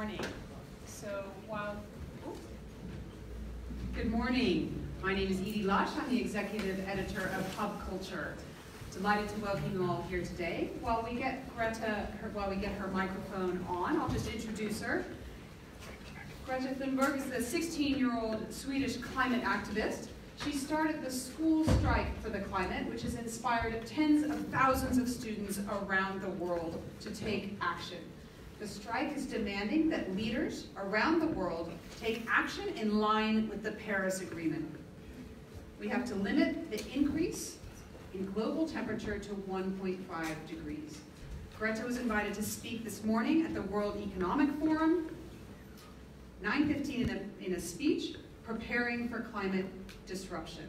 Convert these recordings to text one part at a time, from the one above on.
morning. Good morning. My name is Edie Lush. I'm the executive editor of Pub Culture. Delighted to welcome you all here today. While we get her microphone on, I'll just introduce her. Greta Thunberg is the 16-year-old Swedish climate activist. She started the School Strike for the Climate, which has inspired tens of thousands of students around the world to take action. The strike is demanding that leaders around the world take action in line with the Paris Agreement. We have to limit the increase in global temperature to 1.5 degrees. Greta was invited to speak this morning at the World Economic Forum, 9:15 in a speech, preparing for climate disruption.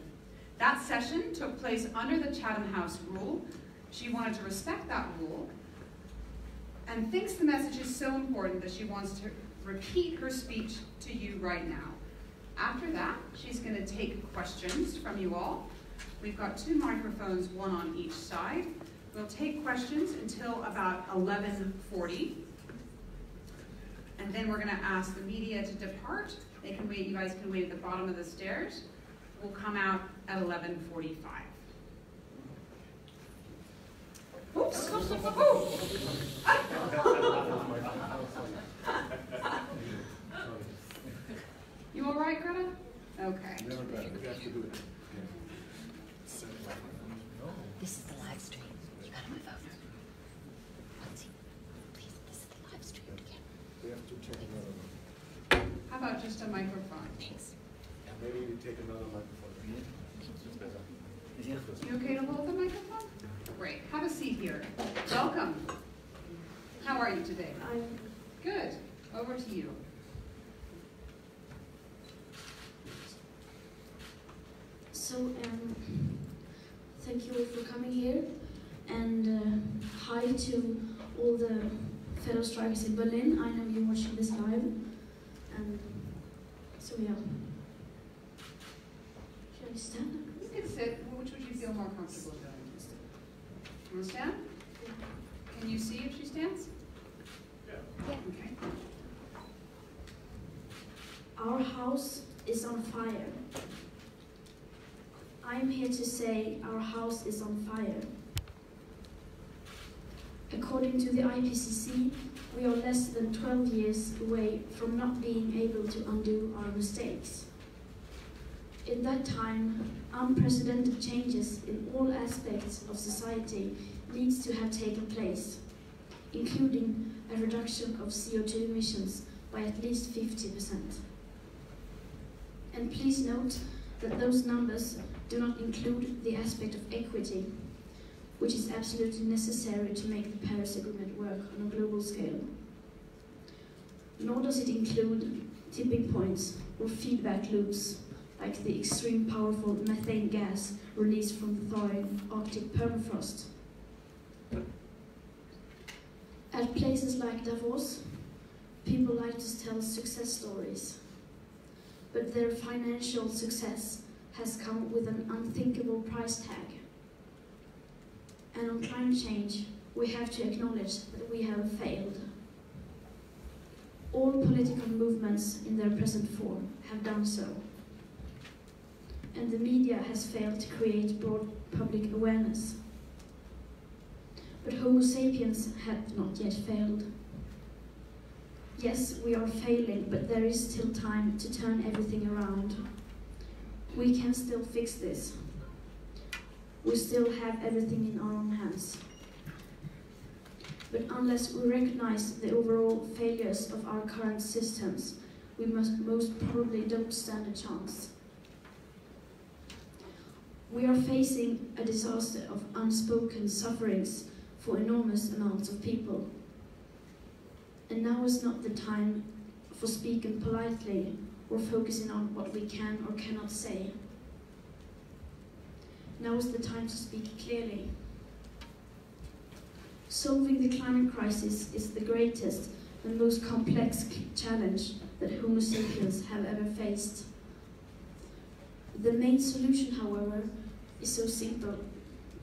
That session took place under the Chatham House rule. She wanted to respect that rule and thinks the message is so important that she wants to repeat her speech to you right now. After that, she's going to take questions from you all. We've got two microphones, one on each side. We'll take questions until about 11:40. And then we're going to ask the media to depart. They can wait, you guys can wait at the bottom of the stairs. We'll come out at 11:45. Oops. You all right, Greta? Okay. This is the live stream. You gotta move over. Please, this is the live stream again. We have to take another one. How about just a microphone? Thanks. Maybe we take another microphone. You okay to hold the microphone? Great. Have a seat here. Welcome. How are you today? I'm good. Over to you. So, thank you all for coming here, and hi to all the fellow strikers in Berlin. I know you're watching this live, and so yeah. Should I stand up? You can sit. Which would you feel more comfortable doing? You want to stand? Yeah. Can you see if she stands? Yeah. Okay. Our house is on fire. I'm here to say our house is on fire. According to the IPCC, we are less than 12 years away from not being able to undo our mistakes. In that time, unprecedented changes in all aspects of society needs to have taken place, including a reduction of CO2 emissions by at least 50%. And please note that those numbers do not include the aspect of equity, which is absolutely necessary to make the Paris Agreement work on a global scale. Nor does it include tipping points or feedback loops, like the extreme powerful methane gas released from the thawing Arctic permafrost. At places like Davos, people like to tell success stories, but their financial success has come with an unthinkable price tag. And on climate change, we have to acknowledge that we have failed. All political movements in their present form have done so. And the media has failed to create broad public awareness. But Homo sapiens had not yet failed. Yes, we are failing, but there is still time to turn everything around. We can still fix this. We still have everything in our own hands. But unless we recognize the overall failures of our current systems, we most probably don't stand a chance. We are facing a disaster of unspoken sufferings for enormous amounts of people. And now is not the time for speaking politely or focusing on what we can or cannot say. Now is the time to speak clearly. Solving the climate crisis is the greatest and most complex challenge that Homo sapiens have ever faced. The main solution, however, is so simple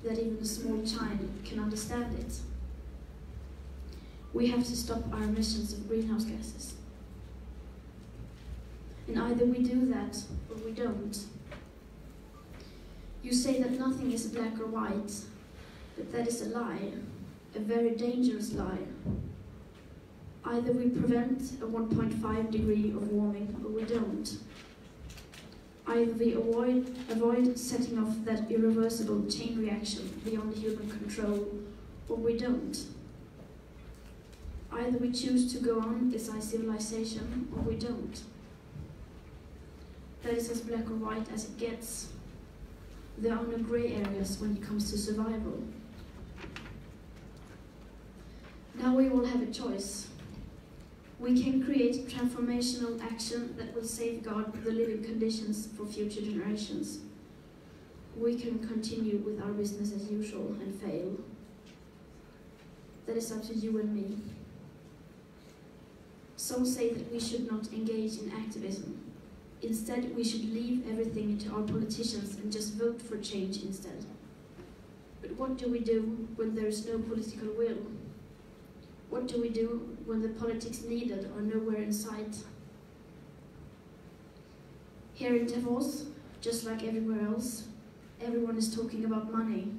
that even a small child can understand it. We have to stop our emissions of greenhouse gases. And either we do that or we don't. You say that nothing is black or white, but that is a lie, a very dangerous lie. Either we prevent a 1.5 degree of warming or we don't. Either we avoid setting off that irreversible chain reaction beyond human control or we don't. Either we choose to go on as our civilization or we don't. That is as black or white as it gets. There are no grey areas when it comes to survival. Now we all have a choice. We can create transformational action that will safeguard the living conditions for future generations. We can continue with our business as usual and fail. That is up to you and me. Some say that we should not engage in activism. Instead, we should leave everything to our politicians and just vote for change instead. But what do we do when there is no political will? What do we do when the politics needed are nowhere in sight? Here in Davos, just like everywhere else, everyone is talking about money.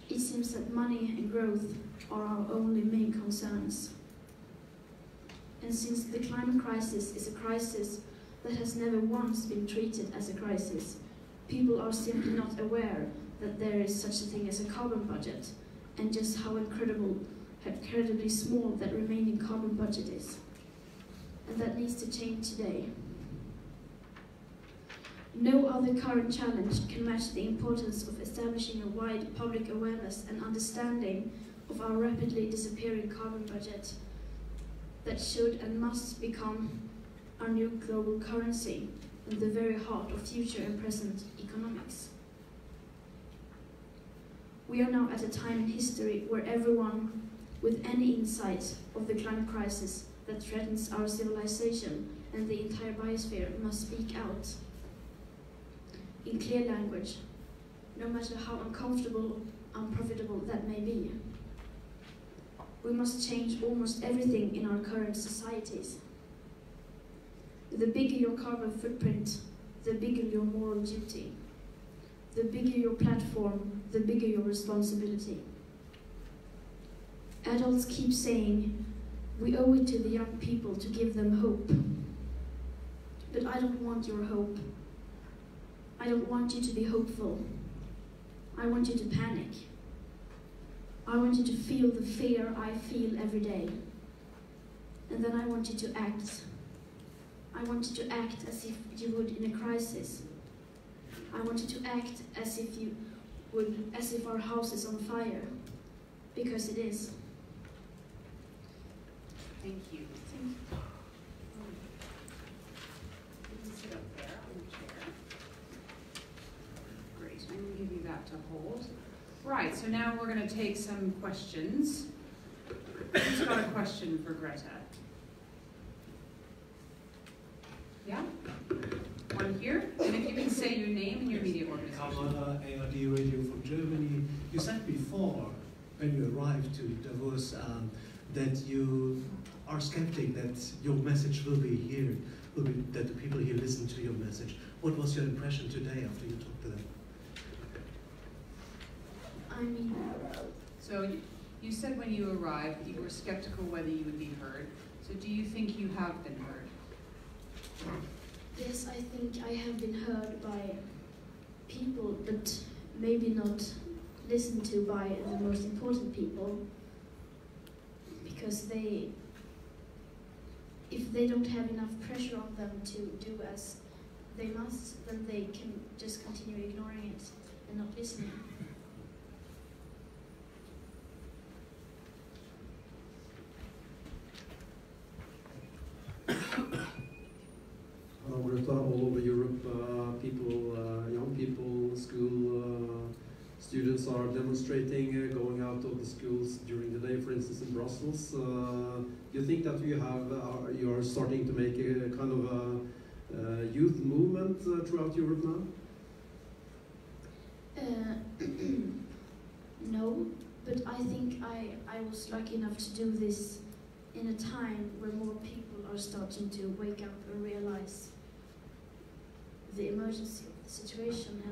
It seems that money and growth are our only main concerns. And since the climate crisis is a crisis that has never once been treated as a crisis, people are simply not aware that there is such a thing as a carbon budget, and just how incredibly small that remaining carbon budget is. And that needs to change today. No other current challenge can match the importance of establishing a wide public awareness and understanding of our rapidly disappearing carbon budget that should and must become our new global currency and the very heart of future and present economics. We are now at a time in history where everyone with any insight of the climate crisis that threatens our civilization and the entire biosphere must speak out in clear language, no matter how uncomfortable, unprofitable that may be. We must change almost everything in our current societies. The bigger your carbon footprint, the bigger your moral duty. The bigger your platform, the bigger your responsibility. Adults keep saying, we owe it to the young people to give them hope. But I don't want your hope. I don't want you to be hopeful. I want you to panic. I want you to feel the fear I feel every day. And then I want you to act. I want you to act as if you would in a crisis. I want you to act as if our house is on fire. Because it is. Thank you. Thank you. You can sit up there on the chair. Great. I'm going to give you that to hold. Right, so now we're going to take some questions. Who's got a question for Greta? Yeah? One here. And if you can say your name and your media organization. ARD Radio from Germany. You said before, when you arrived to Davos, that you are skeptic that your message will be here, that the people here listen to your message. What was your impression today after you talked to them? So you said when you arrived you were skeptical whether you would be heard. So do you think you have been heard? Yes, I think I have been heard by people, but maybe not listened to by the most important people, because if they don't have enough pressure on them to do as they must, then they can just continue ignoring it and not listening. Greta, all over Europe, young people, school students are demonstrating, going out of the schools during the day, for instance in Brussels. Do you think that you are starting to make a kind of a youth movement throughout Europe now? No, but I think I was lucky enough to do this in a time where more people are starting to wake up and realize the emergency of the situation,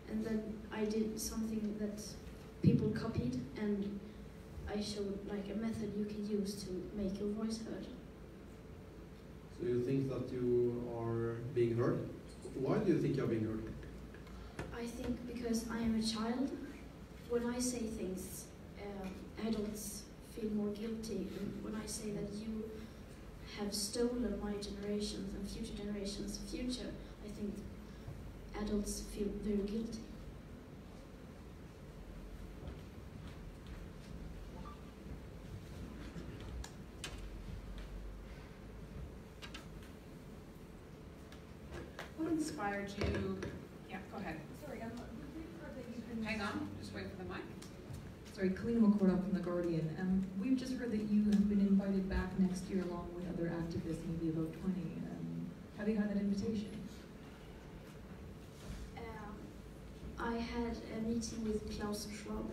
and then I did something that people copied, and I showed like a method you can use to make your voice heard. So you think that you are being heard? Why do you think you're being heard? I think because I am a child, when I say things, adults feel more guilty. And when I say that you have stolen my generations and future generations' future, I think adults feel very guilty. What inspired you? Yeah, go ahead. Sorry, we've heard that you've been... Hang on, just wait for the mic. Sorry, Colleen McCorduck from The Guardian. We've just heard that you have been invited back next year along with other activists, maybe about 20. Have you had that invitation? I had a meeting with Klaus Schwab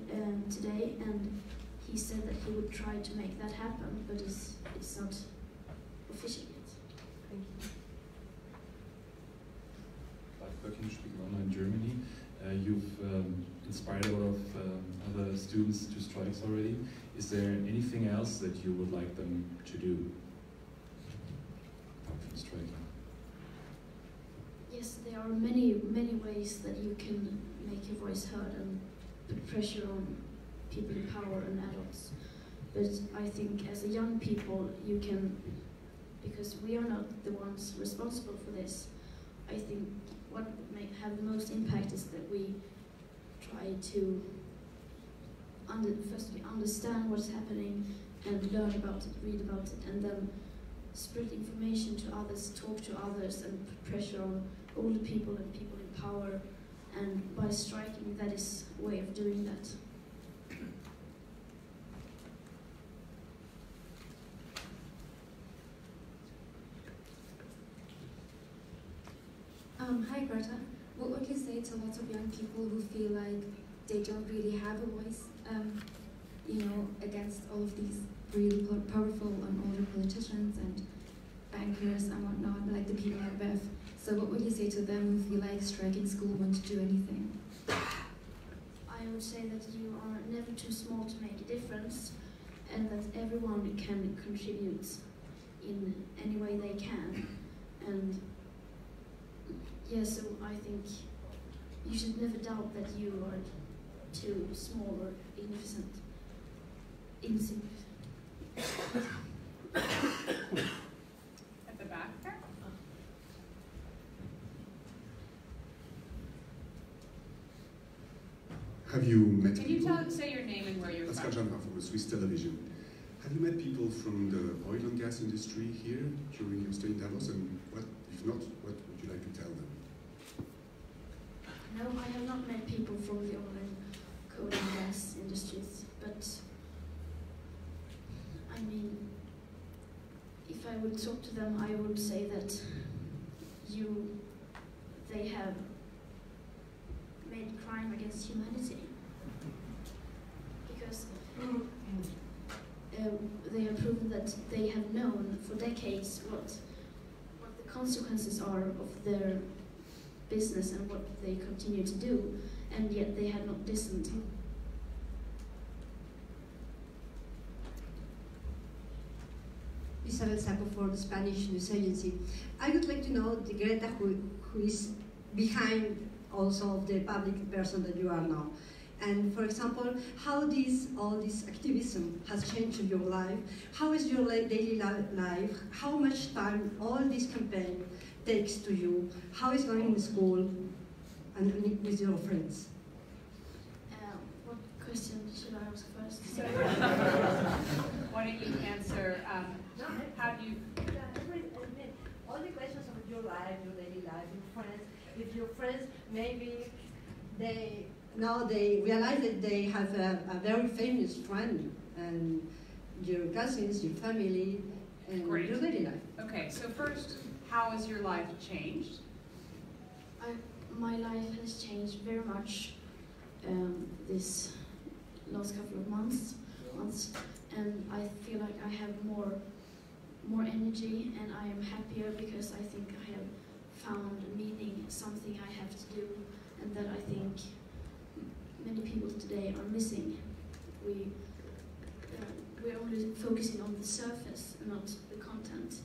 today, and he said that he would try to make that happen, but it's not official yet. Thank you. Working online in Germany. You've inspired a lot of other students to strikes already. Is there anything else that you would like them to do apart from striking? Yes, there are many ways that you can make your voice heard and put pressure on people in power and adults. But I think as a young people, you can, because we are not the ones responsible for this, I think what may have the most impact is that we try to firstly understand what's happening and learn about it, read about it, and then spread information to others, talk to others, and put pressure on older people and people in power. And by striking, that is a way of doing that. Hi Greta, what would you say to lots of young people who feel like they don't really have a voice, against all of these really powerful and older politicians and bankers and whatnot, like the people at BEF? So what would you say to them who feel like striking school won't do anything? I would say that you are never too small to make a difference, and that everyone can contribute in any way they can. And yeah, so I think you should never doubt that you are too small or insignificant. At the back there. Have you met Can you people? say your name and where you're Pascal from? Janma from Swiss Television. Have you met people from the oil and gas industry here during your stay in Davos? And what, if not, what would you like to tell them? No, I have not met people from the oil and coal and gas industries, but I mean, if I would talk to them, I would say that they have made crime against humanity, because they have proven that they have known for decades what the consequences are of their business and what they continue to do, and yet they had not listened. Isabel Saco for the Spanish News Agency. I would like to know the Greta who is behind also of the public person that you are now. And for example, how all this activism has changed your life? How is your daily life? How much time all this campaign takes to you? How is going in school and with your friends? What question should I ask first? Why don't you answer? How do you? All the questions of your life, your daily life, your friends. If your friends maybe now they realize that they have a very famous friend, and your cousins, your family, and Great. your daily life. Okay, so first, how has your life changed? My life has changed very much this last couple of months. months, and I feel like I have more energy, and I am happier because I think I have found a meaning, something I have to do, and that I think many people today are missing. We're only focusing on the surface, not the content.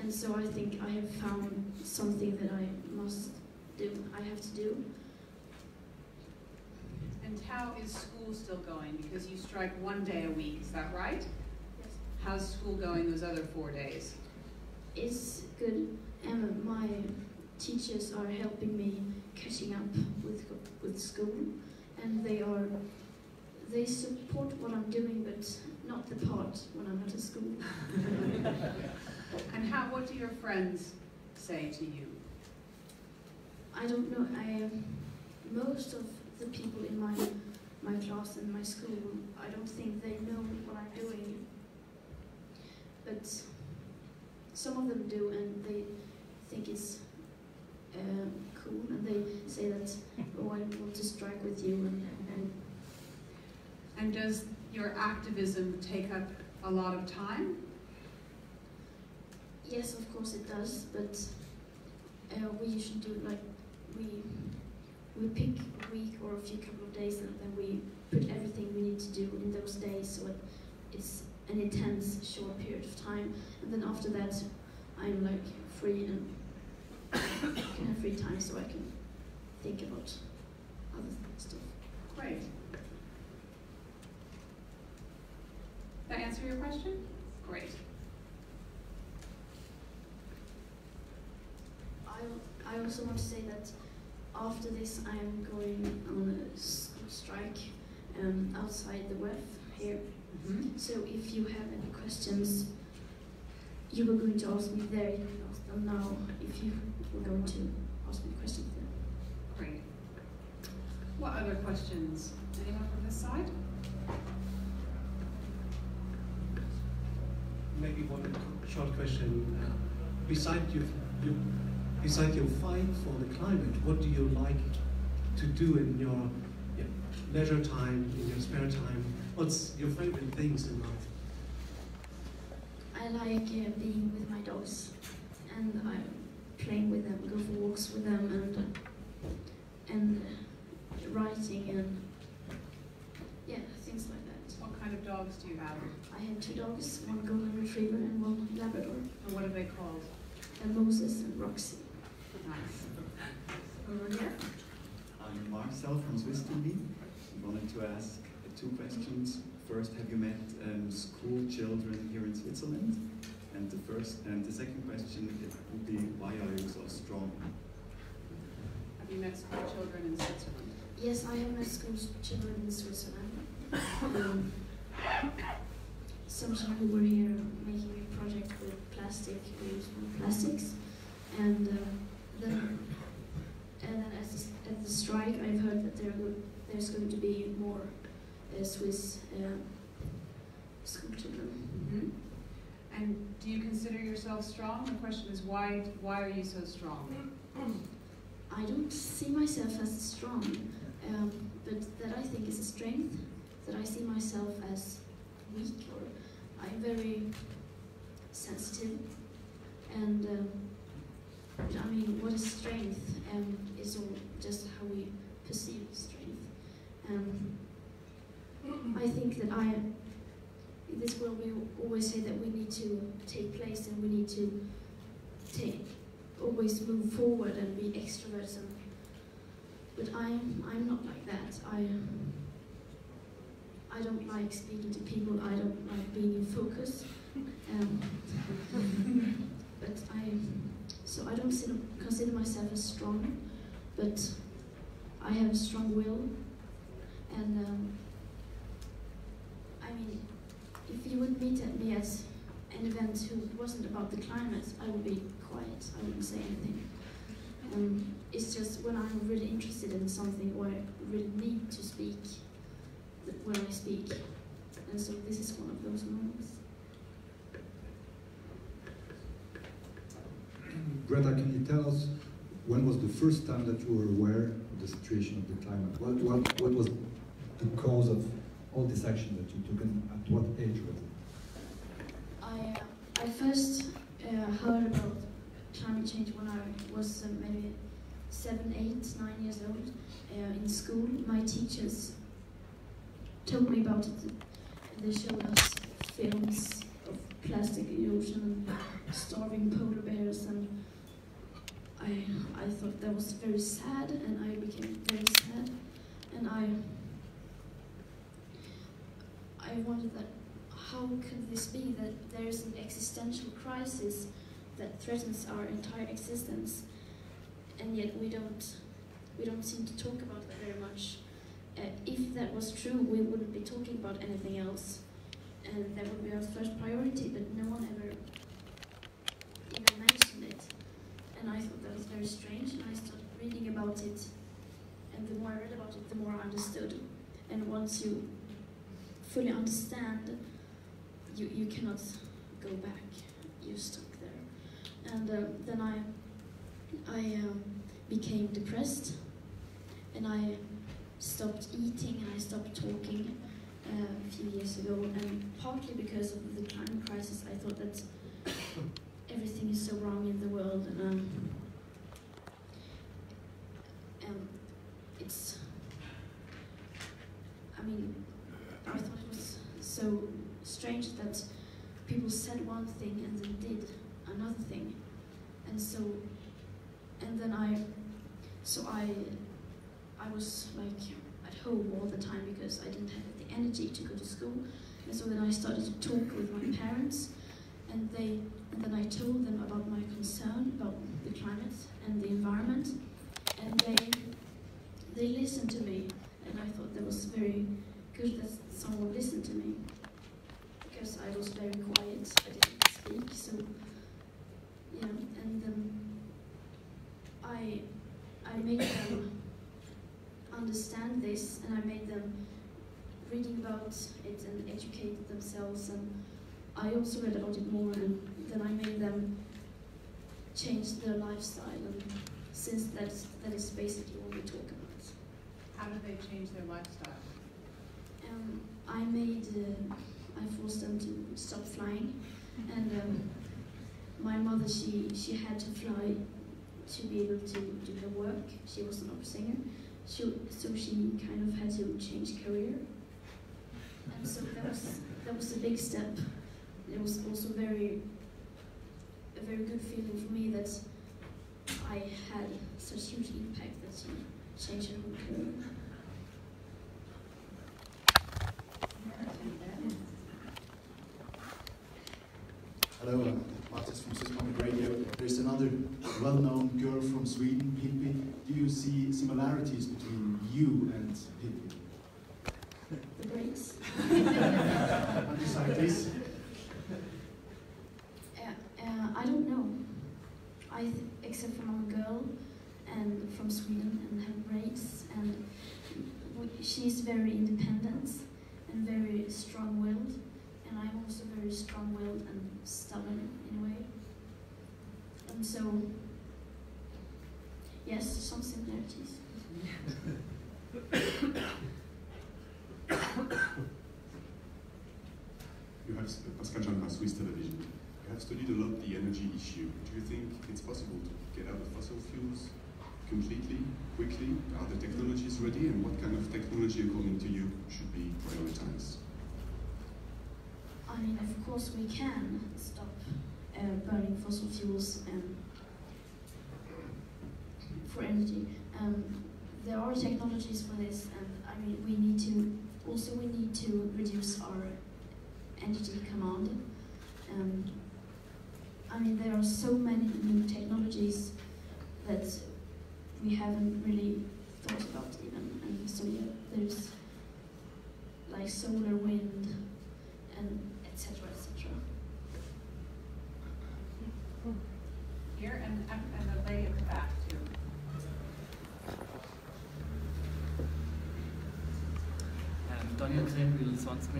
And so I think I have found something that I must do, I have to do. And how is school still going? Because you strike 1 day a week, is that right? Yes. How's school going those other 4 days? It's good, and my teachers are helping me catching up with school, and they support what I'm doing, but not the part when I'm at school. And what do your friends say to you? I don't know. Most of the people in my class and my school, I don't think they know what I'm doing. But some of them do, and they think it's cool, and they say that, oh, I want to strike with you. And does your activism take up a lot of time? Yes, of course it does, but we usually do like we pick a week or a few couple of days, and then we put everything we need to do in those days, so it's an intense short period of time, and then after that I'm like free and can have free time, so I can think about other stuff. Great. Did that answer your question? Great. I also want to say that after this I am going on a school strike outside the WEF here. Mm-hmm. So if you have any questions you were going to ask me there, you can ask them now if you were going to ask me questions there. Great. What other questions? Anyone from this side? Maybe one short question. Besides your fight for the climate, what do you like to do in your leisure time, in your spare time? What's your favorite things in life? I like being with my dogs, and I'm playing with them, go for walks with them, and writing, and things like that. What kind of dogs do you have? I have 2 dogs, one golden retriever and one Labrador. And what are they called? And Moses and Roxy. Nice. Over here? I'm Marcel from Swiss TV. I wanted to ask 2 questions. First, have you met school children here in Switzerland? And the second question would be, why are you so strong? Have you met school children in Switzerland? Yes, I have met school children in Switzerland. Some children who were here making a project with reusable plastics, and then at the strike, I've heard that there's going to be more Swiss school children. Mm-hmm. And do you consider yourself strong? The question is, why are you so strong? I don't see myself as strong, but that I think is a strength. That I see myself as weak, or I'm very sensitive, and I mean, what is strength? Is all just how we perceive strength. I think that in this world we always say that we need to take place, and we need to always move forward and be extroverts. But I'm not like that. I don't like speaking to people. I don't like being in focus. So I don't consider myself as strong, but I have a strong will. And I mean, if you would meet me at an event who wasn't about the climate, I would be quiet. I wouldn't say anything. It's just when I'm really interested in something, or I really need to speak, when I speak. And so this is one of those moments. Greta, can you tell us when was the first time that you were aware of the situation of the climate? What was the cause of all this action that you took, and at what age was it? I first heard about climate change when I was maybe 7, 8, 9 years old. In school, my teachers told me about it. They showed us films of plastic in the ocean and starving polar bears, and I thought that was very sad, and I became very sad, and I wondered that how could this be that there is an existential crisis that threatens our entire existence, and yet we don't seem to talk about that very much. If that was true, we wouldn't be talking about anything else, and that would be our first priority, but no one ever even mentioned it. And I thought that was very strange, and I started reading about it, and the more I read about it, the more I understood. And once you fully understand, you cannot go back, you're stuck there. And then I became depressed, and I stopped eating and I stopped talking a few years ago, and partly because of the climate crisis. I thought that everything is so wrong in the world, and it's, I mean, I thought it was so strange that people said one thing and then did another thing, and then I was like at home all the time because I didn't have the energy to go to school, and so then I started to talk with my parents, and then I told them about my concern about the climate and the environment, and they listened to me, and I thought that was very good that someone listened to me, because I was very quiet, I didn't speak, so yeah, and then I made them understand this, and I made them reading about it and educate themselves, and I also read about it more, and then I made them change their lifestyle, and since that is basically what we talk about. How did they change their lifestyle? I forced them to stop flying, and my mother, she had to fly to be able to do her work. She was an opera singer, so she kind of had to change career, and so that was a big step. It was also a very good feeling for me that I had such huge impact that she changed her whole career. Hello, Martis from Swiss Public Radio. There's another well-known girl from Sweden, Pippi. Do you see similarities between you and Pippi? The braids. Beside this? I don't know. Except for I'm a girl and from Sweden and have braids, and she's very independent and very strong-willed, and I'm also very strong-willed and stubborn in a way. And so, yes, some similarities. You have Pascal Jean, Swiss television. You have studied a lot the energy issue. Do you think it's possible to get out of fossil fuels completely, quickly? Are the technologies ready, and what kind of technology, according to you, should be prioritized? I mean, of course we can stop burning fossil fuels for energy. There are technologies for this, and I mean, we need to reduce our energy command. I mean, there are so many new technologies that we haven't really thought about even, and so yeah, there's like solar, wind, and etc. etc. Here and the lady at the back too. Daniel Krembil, 20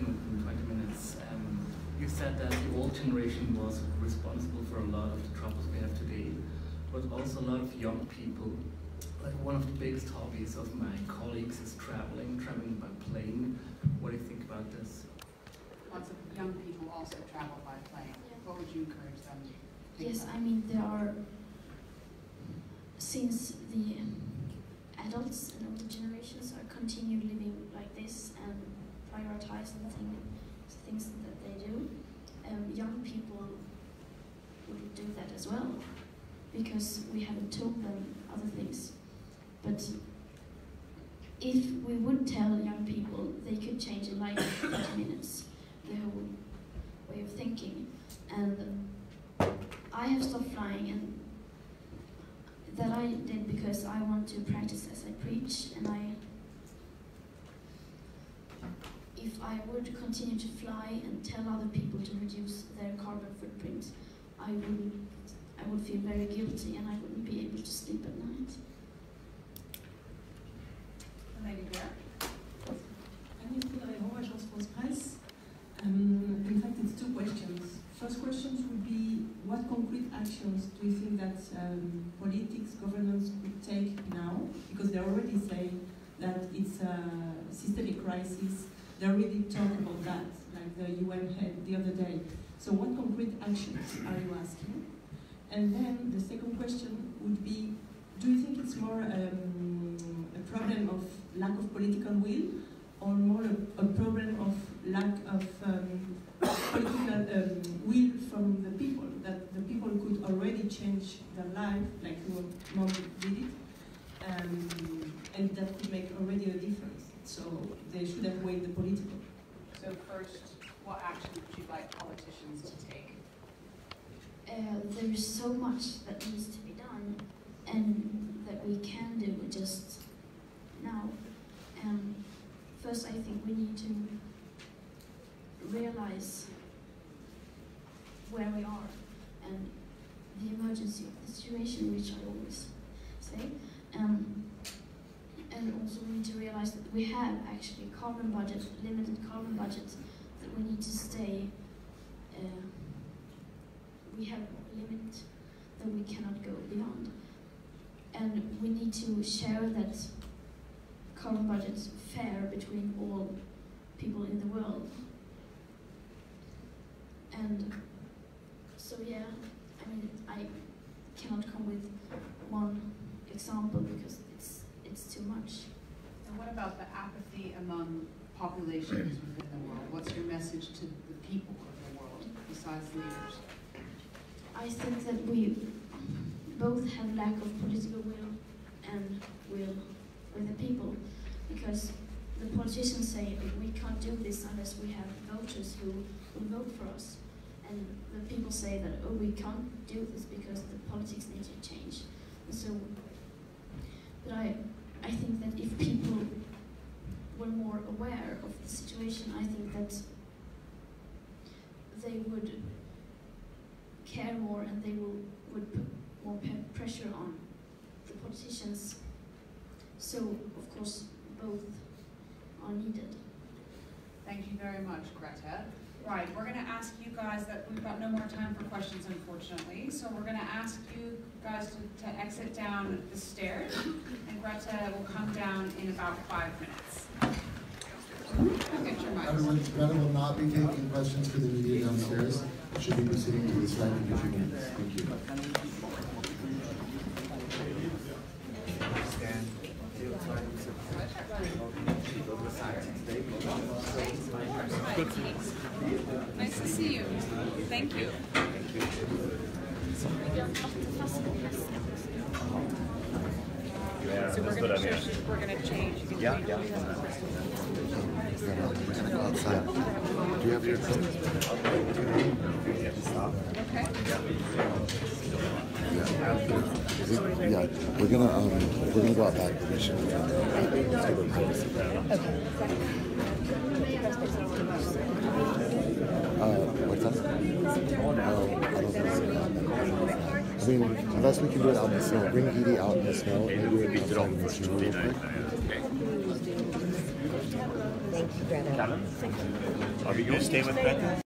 minutes. You said that the old generation was responsible for a lot of the troubles we have today, but also a lot of young people like one of the biggest hobbies of my colleagues is traveling by plane. What do you think about this? Lots of young people also travel by plane. What would you encourage them to think Yes, about? I mean, there are, since the adults and older generations are continue living like this and prioritizing things that they do, young people would do that as well, because we haven't told them other things. But if we would tell young people, they could change in like 30 minutes, the whole way of thinking. And I have stopped flying, and that I did because I want to practice as I preach, and if I would continue to fly and tell other people to reduce their carbon footprint, I would feel very guilty, and I wouldn't be able to sleep at night. Lady Blair? Agence France Presse. In fact, it's two questions. First questions would be, what concrete actions do you think that politics, governments could take now? Because they're already saying that it's a systemic crisis. They already talk about that, like the UN head the other day. So what concrete actions are you asking? And then the second question would be, do you think it's more a problem of lack of political will, or more a problem of lack of political will from the people, that the people could already change their life, like your mom did it, and that could make already a difference. So they should have weighed the political. So first, what action would you like politicians to take? There is so much that needs to be done, and that we can do just now. First, I think we need to realize where we are and the emergency of the situation, which I always say. And also we need to realize that we have actually carbon budget, limited carbon budget, that we need to stay. We have a limit that we cannot go beyond. And we need to share that carbon budget fair between all people in the world. And so yeah, I mean, I cannot come with one example because it's too much. And what about the apathy among populations within the world? What's your message to the people of the world, besides leaders? I think that we both have lack of political will and will with the people, because the politicians say we can't do this unless we have voters who will vote for us, and the people say that, oh, we can't do this because the politics need to change. And so, but I think that if people were more aware of the situation, I think that they would care more, and they would put more pressure on the politicians. So, of course, both are needed. Thank you very much, Greta. Right, we're going to ask you guys that we've got no more time for questions, unfortunately. So we're going to ask you guys to exit down the stairs, and Greta will come down in about 5 minutes. Get your mics. Everyone, Greta will not be taking questions for the media downstairs. Should be proceeding to the slide in a few minutes. Thank you. Nice to see you. Thank you. So we're going to change. Yeah. We're gonna go outside. Do you have your coat? Okay. Yeah, we're gonna go out back. We should. What's that? I don't think so. I mean, unless we can do it out in the snow. Bring Edie out in the snow, and maybe we can outside in the snow real quick. Thank you, Greta. Are we going to stay with Greta?